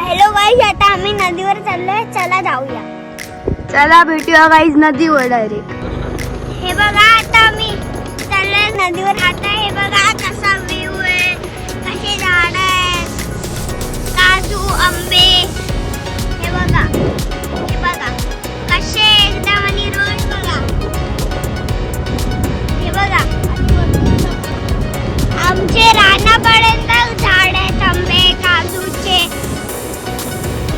Hello guys, आता आम्ही नदीवर चाललोय. चला जाऊया. चला भेटूया गाईज नदीवर डायरेक्ट. हे बघा, आता आम्ही चाललोय नदीवर. आता हे बघा कसा व्ह्यू आहे, कसे झाड आहेत, काजू, आंबे. हे बघा कसे एकदम, आणि रोड बघा. हे बघा आमचे रानापर्यंत झाड आहेत, आंबे, काजूचे.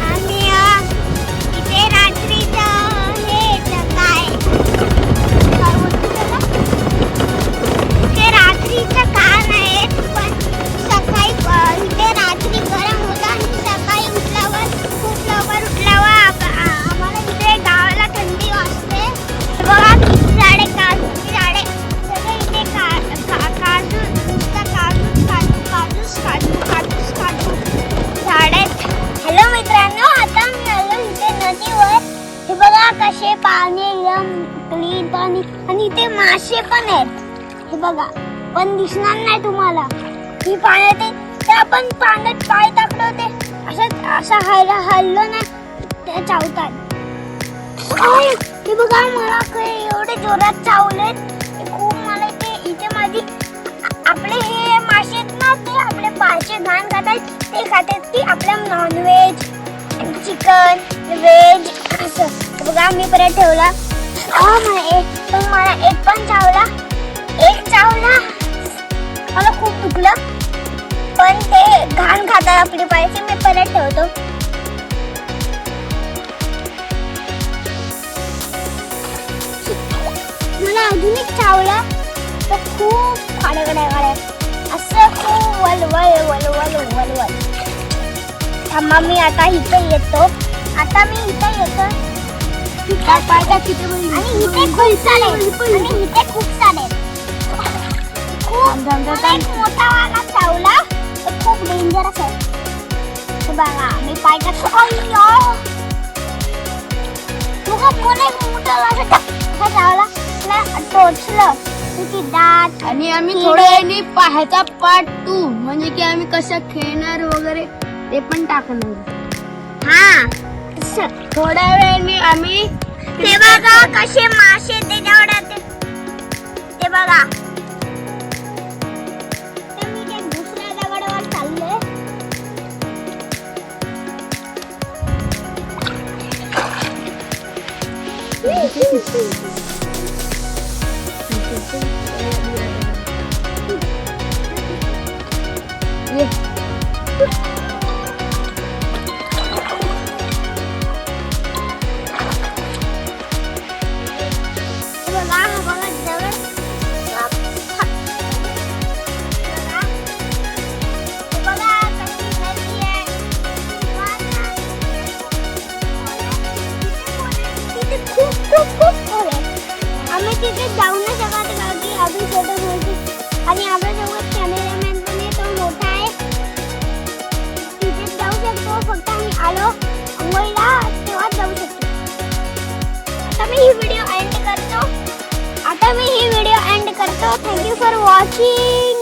आणि इथे रात्रीचं हे काय इथे रात्रीचं काम आहे, पण सकाळी इथे रात्री गरम होतं आणि सकाळी उठल्यावर खूप लवकर उठल्यावर आम्हाला इथे गावाला थंडी वाजते. बघा किती झाडे, काजूची झाडे सगळे इथे. काजू, नुसतं काजू झाड आहेत. हॅलो मित्रांनो, आता मी आलो इथे नदीवर. हे बघा कसे पाणी एकदम क्लीन पाणी, आणि इथे मासे पण आहेत. हे बघा, पण दिसणार नाही तुम्हाला. ही पाण्यात ते आपण पाण्यात पाय टाकले होते, असं हल्लो ना ते चावतात. हे बघा, मला एवढे जोरात चावलेत खूप. मला इथे माझी आपले हे मासे आहेत ना, ते आपले पायचे घाण खातात. ते खातात की आपल्या नॉनव्हेज, चिकन, व्हेज असं. बघा मी परत ठेवला. मला एक पण चावला. मला खूप दुखलं, पण ते घाण खातात आपली पायचे. मी परत ठेवतो. मला अजून एक चावला, तर खूप खाड्या असं खूप वलवल. थांबा, मी आता इथे येतो. आणि इथे खूप सारे मोठा वाला चावला, तर खूप डेंजरस आहे. बघा मी पाय टाकतो. मोठा चावला, टोचलं तिची दात. आणि आम्ही थोड्या वेळाने ह्याचा पार्ट 2 म्हणजे की आम्ही कसं खेळणार वगैरे ते पण टाकणार. थोड्या वेळाने आम्ही ते बघा कसे मासे त्याच्यावर येते. ते बघा, मी ते दुसऱ्या दगडावर चाललोय. आम्ही तिथे जाऊ नाही शकत की आम्ही फोटो घेऊ. आणि आपल्यासोबत कॅमेरामॅन पण आहे, तो मोठा आहे. तिथे जाऊ शकतो, फक्त आम्ही आलो अंघोळीला तेव्हाच जाऊ शकतो. आता मी ही व्हिडिओ एंड करतो. Thank you for watching.